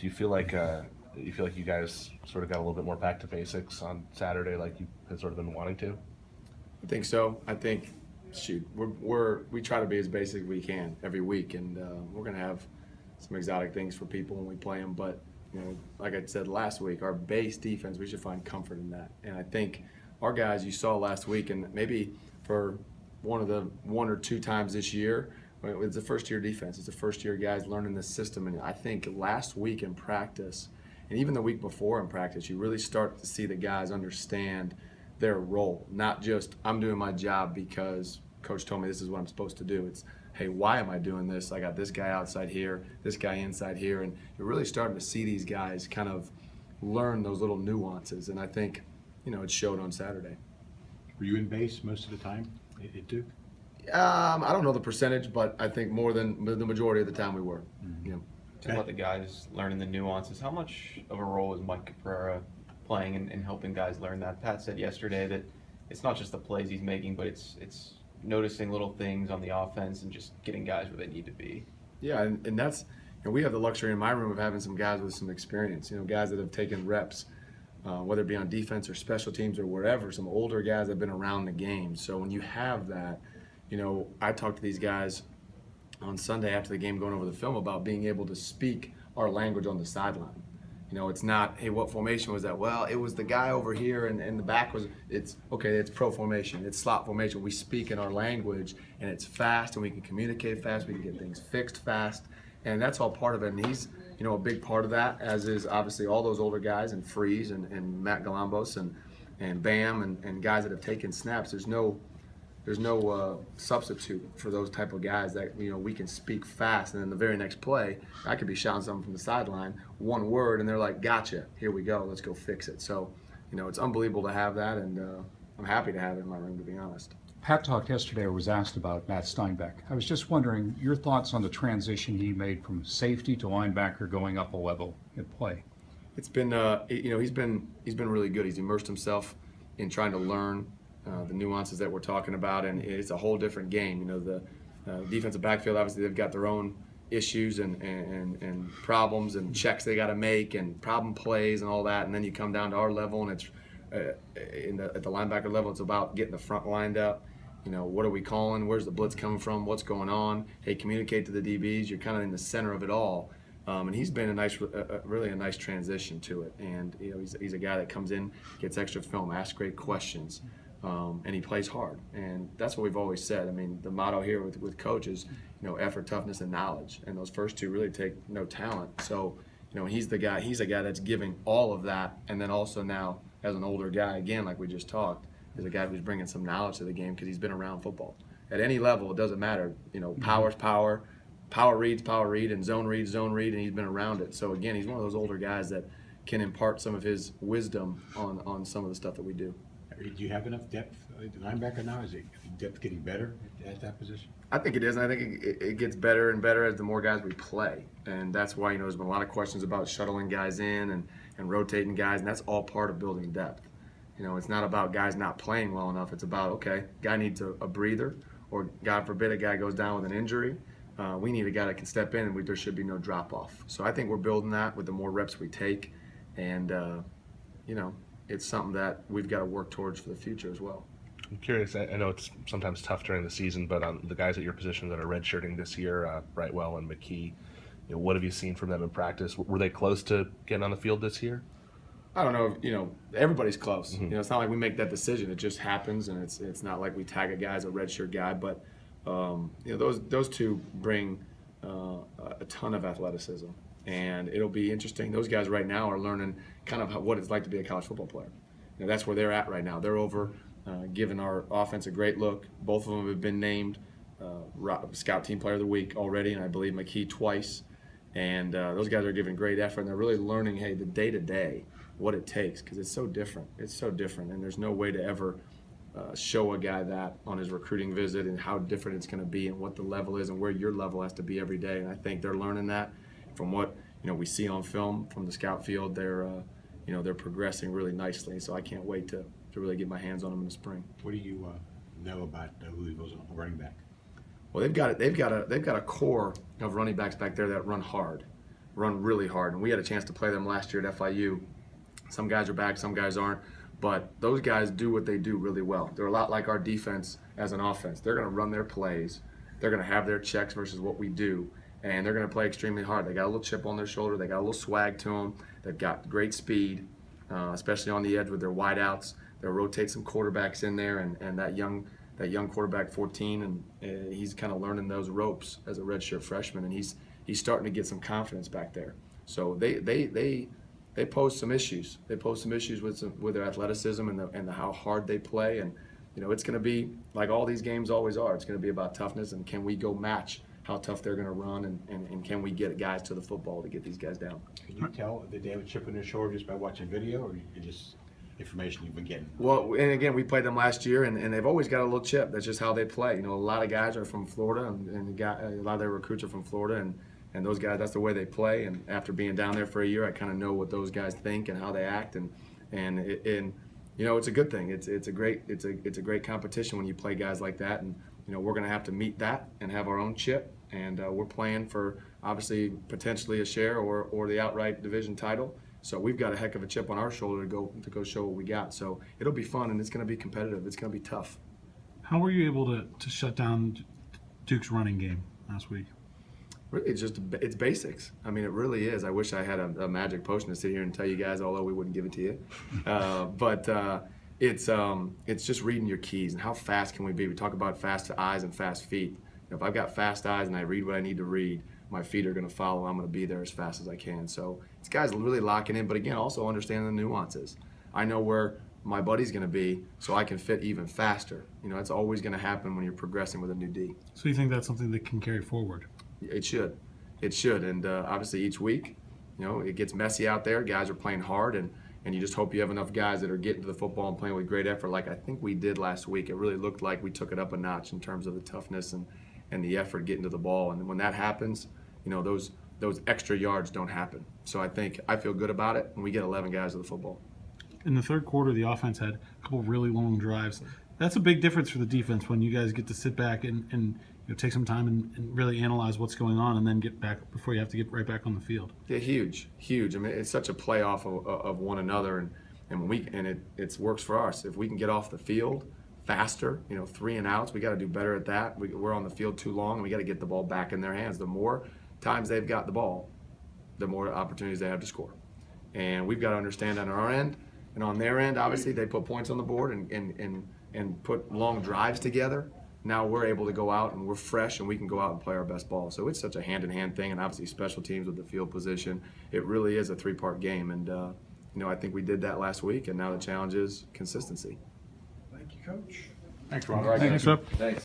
Do you feel like you guys sort of got a little bit more back to basics on Saturday, like you had sort of been wanting to? I think so. I think, shoot, we try to be as basic as we can every week, and we're gonna have some exotic things for people when we play them. But like I said last week, our base defense, we should find comfort in that. And I think our guys, you saw last week, and maybe for one or two times this year, it's a first-year defense. It's a first-year guys learning the system, and I think last week in practice, and even the week before in practice, you really start to see the guys understand their role. Not just, I'm doing my job because coach told me this is what I'm supposed to do. It's, hey, why am I doing this? I got this guy outside here, this guy inside here, and you're really starting to see these guys kind of learn those little nuances, and I think, it showed on Saturday. Were you in base most of the time at Duke? I don't know the percentage, but I think more than the majority of the time we were. Mm-hmm. Talking about the guys learning the nuances, how much of a role is Mike Caprera playing in helping guys learn that? Pat said yesterday that it's not just the plays he's making, but it's noticing little things on the offense and just getting guys where they need to be. Yeah, and that's, we have the luxury in my room of having some guys with some experience, guys that have taken reps, whether it be on defense or special teams or wherever, some older guys that have been around the game. So when you have that, I talked to these guys on Sunday after the game going over the film about being able to speak our language on the sideline. It's not, hey, what formation was that? Well, it was the guy over here and the back was, it's pro formation, it's slot formation. We speak in our language and it's fast and we can communicate fast, we can get things fixed fast, and that's all part of it. And he's, a big part of that, as is obviously all those older guys and Freeze and Matt Galambos and Bam and guys that have taken snaps. There's no substitute for those type of guys that we can speak fast, and then the very next play I could be shouting something from the sideline, one word, and they're like, gotcha, here we go, let's go fix it. So it's unbelievable to have that, and I'm happy to have it in my room, to be honest. Pat talked yesterday or was asked about Matt Steinbeck. I was just wondering your thoughts on the transition he made from safety to linebacker going up a level in play. It's been he's been really good. He's immersed himself in trying to learn the nuances that we're talking about, and it's a whole different game. The defensive backfield, obviously they've got their own issues and problems and checks they got to make and problem plays and all that, and then you come down to our level, and it's at the linebacker level, it's about getting the front lined up. What are we calling? Where's the blitz coming from? What's going on? Hey, communicate to the DBs. You're kind of in the center of it all. And he's been really a nice transition to it. And he's a guy that comes in, gets extra film, asks great questions, and he plays hard. And that's what we've always said. I mean, the motto here with coaches, effort, toughness, and knowledge. And those first two really take no talent. So, he's the guy. He's a guy that's giving all of that, and then also now as an older guy, again, like we just talked, is a guy who's bringing some knowledge to the game because he's been around football. At any level, it doesn't matter. Power's power. Power read, and zone read, and he's been around it. So again, he's one of those older guys that can impart some of his wisdom on some of the stuff that we do. Do you have enough depth at linebacker now? Is depth getting better at that position? I think it is, and I think it gets better and better as the more guys we play. And that's why, there's been a lot of questions about shuttling guys in and rotating guys, and that's all part of building depth. It's not about guys not playing well enough. It's about, okay, guy needs a breather, or God forbid a guy goes down with an injury. We need a guy that can step in, and there should be no drop-off. So I think we're building that with the more reps we take, and, it's something that we've got to work towards for the future as well. I'm curious, I know it's sometimes tough during the season, but the guys at your position that are redshirting this year, Brightwell and McKee, what have you seen from them in practice? Were they close to getting on the field this year? I don't know. Everybody's close. Mm-hmm. It's not like we make that decision. It just happens, and it's not like we tag a guy as a redshirt guy. But those two bring a ton of athleticism, and it'll be interesting. Those guys right now are learning kind of what it's like to be a college football player. That's where they're at right now. They're over giving our offense a great look. Both of them have been named Scout Team Player of the Week already, and I believe McKee twice. And those guys are giving great effort, and they're really learning, hey, the day-to-day, what it takes, because it's so different. It's so different, and there's no way to ever show a guy that on his recruiting visit and how different it's going to be and what the level is and where your level has to be every day. And I think they're learning that from what we see on film from the scout field. They're progressing really nicely, so I can't wait to really get my hands on them in the spring. What do you know about Louisville's running back? Well, they've got a core of running backs back there that run hard. run really hard. And we had a chance to play them last year at FIU. Some guys are back, some guys aren't. But those guys do what they do really well. They're a lot like our defense as an offense. They're going to run their plays. They're going to have their checks versus what we do. And they're going to play extremely hard. They got a little chip on their shoulder. They got a little swag to them. They've got great speed, especially on the edge with their wideouts. They'll rotate some quarterbacks in there, and that young quarterback, 14, and he's kind of learning those ropes as a redshirt freshman, and he's starting to get some confidence back there. So they pose some issues. They pose some issues with their athleticism and how hard they play, and it's going to be like all these games always are. It's going to be about toughness, and can we go match how tough they're going to run, and can we get guys to the football to get these guys down. Can you tell that they have a chip on their shoulder just by watching video, or you just information you've been getting? Well, and again, we played them last year, and they've always got a little chip. That's just how they play. A lot of guys are from Florida, and a lot of their recruits are from Florida, and those guys, that's the way they play. And after being down there for a year, I kind of know what those guys think and how they act, and it's a good thing. It's a great competition when you play guys like that, and we're going to have to meet that and have our own chip, and we're playing for obviously potentially a share or the outright division title. So we've got a heck of a chip on our shoulder to go show what we got. So it'll be fun, and it's going to be competitive. It's going to be tough. How were you able to shut down Duke's running game last week? It's basics. I mean, it really is. I wish I had a magic potion to sit here and tell you guys, although we wouldn't give it to you. But it's just reading your keys and how fast can we be. We talk about fast eyes and fast feet. If I've got fast eyes and I read what I need to read, my feet are going to follow. I'm going to be there as fast as I can. So it's guys really locking in, but again, also understanding the nuances. I know where my buddy's going to be, so I can fit even faster. It's always going to happen when you're progressing with a new D. So you think that's something that can carry forward? It should. And obviously each week, it gets messy out there. Guys are playing hard, and you just hope you have enough guys that are getting to the football and playing with great effort like I think we did last week. It really looked like we took it up a notch in terms of the toughness and the effort getting to the ball. And when that happens, those extra yards don't happen. So I feel good about it, and we get 11 guys to the football. In the third quarter, the offense had a couple of really long drives. That's a big difference for the defense when you guys get to sit back and take some time and really analyze what's going on, and then get back before you have to get right back on the field. Yeah, huge. I mean, it's such a playoff of one another, and it works for us. If we can get off the field faster, 3 and outs, we got to do better at that. We're on the field too long, and we got to get the ball back in their hands. The more times they've got the ball, the more opportunities they have to score. And we've got to understand on our end and on their end. Obviously, they put points on the board and put long drives together. Now we're able to go out and we're fresh and we can go out and play our best ball. So it's such a hand-in-hand thing, and obviously special teams with the field position. It really is a 3-part game, and I think we did that last week, and now the challenge is consistency. Thank you, Coach. Thanks, Ron. All right, Thanks, Rob. Thanks.